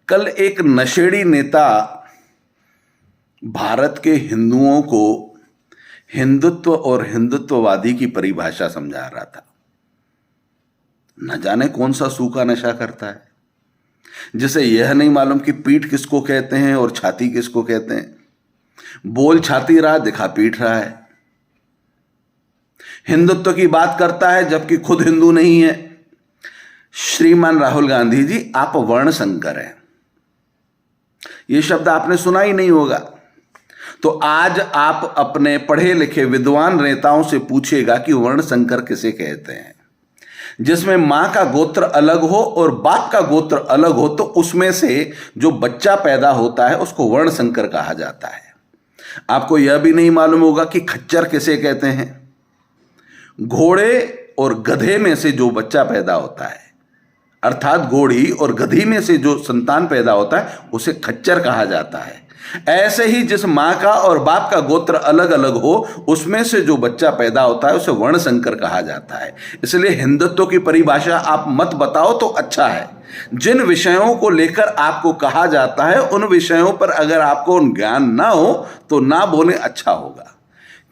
कल एक नशेड़ी नेता भारत के हिंदुओं को हिंदुत्व और हिंदुत्ववादी की परिभाषा समझा रहा था। न जाने कौन सा सूखा नशा करता है जिसे यह नहीं मालूम कि पीठ किसको कहते हैं और छाती किसको कहते हैं। बोल छाती रहा, दिखा पीठ रहा है। हिंदुत्व की बात करता है जबकि खुद हिंदू नहीं है। श्रीमान राहुल गांधी जी, आप वर्ण संकर हैं। यह शब्द आपने सुना ही नहीं होगा। तो आज आप अपने पढ़े लिखे विद्वान नेताओं से पूछिएगा कि वर्ण संकर किसे कहते हैं। जिसमें मां का गोत्र अलग हो और बाप का गोत्र अलग हो तो उसमें से जो बच्चा पैदा होता है उसको वर्ण संकर कहा जाता है। आपको यह भी नहीं मालूम होगा कि खच्चर किसे कहते हैं। घोड़े और गधे में से जो बच्चा पैदा होता है, अर्थात घोड़ी और गधी में से जो संतान पैदा होता है, उसे खच्चर कहा जाता है। ऐसे ही जिस मां का और बाप का गोत्र अलग अलग हो उसमें से जो बच्चा पैदा होता है उसे वर्ण संकर कहा जाता है। इसलिए हिंदुत्व की परिभाषा आप मत बताओ तो अच्छा है। जिन विषयों को लेकर आपको कहा जाता है उन विषयों पर अगर आपको ज्ञान ना हो तो ना बोले, अच्छा होगा।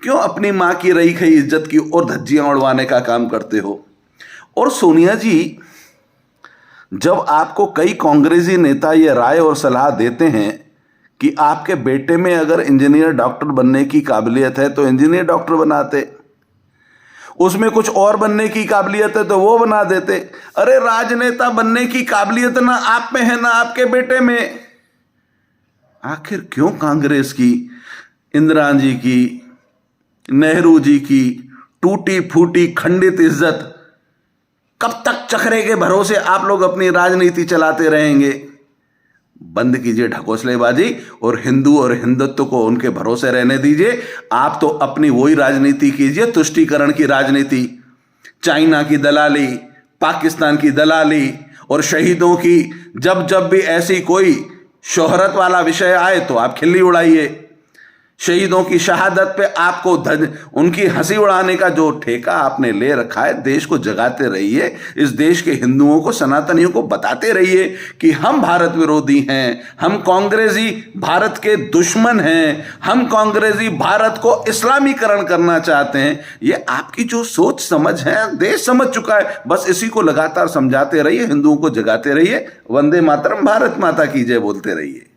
क्यों अपनी मां की रही खई इज्जत की और धज्जियां उड़वाने का काम करते हो। और सोनिया जी, जब आपको कई कांग्रेसी नेता ये राय और सलाह देते हैं कि आपके बेटे में अगर इंजीनियर डॉक्टर बनने की काबिलियत है तो इंजीनियर डॉक्टर बनाते, उसमें कुछ और बनने की काबिलियत है तो वो बना देते। अरे राजनेता बनने की काबिलियत ना आप में है ना आपके बेटे में। आखिर क्यों कांग्रेस की, इंदिरा जी की, नेहरू जी की टूटी फूटी खंडित इज्जत कब तक चखरे के भरोसे आप लोग अपनी राजनीति चलाते रहेंगे। बंद कीजिए ढकोसलेबाजी और हिंदू और हिंदुत्व को उनके भरोसे रहने दीजिए। आप तो अपनी वही राजनीति कीजिए, तुष्टीकरण की राजनीति, चाइना की दलाली, पाकिस्तान की दलाली और शहीदों की। जब जब भी ऐसी कोई शोहरत वाला विषय आए तो आप खिल्ली उड़ाइए। शहीदों की शहादत पे आपको उनकी हंसी उड़ाने का जो ठेका आपने ले रखा है, देश को जगाते रहिए। इस देश के हिंदुओं को, सनातनियों को बताते रहिए कि हम भारत विरोधी हैं, हम कांग्रेसी भारत के दुश्मन हैं, हम कांग्रेसी भारत को इस्लामीकरण करना चाहते हैं। ये आपकी जो सोच समझ है देश समझ चुका है। बस इसी को लगातार समझाते रहिए, हिंदुओं को जगाते रहिए। वंदे मातरम, भारत माता की जय बोलते रहिए।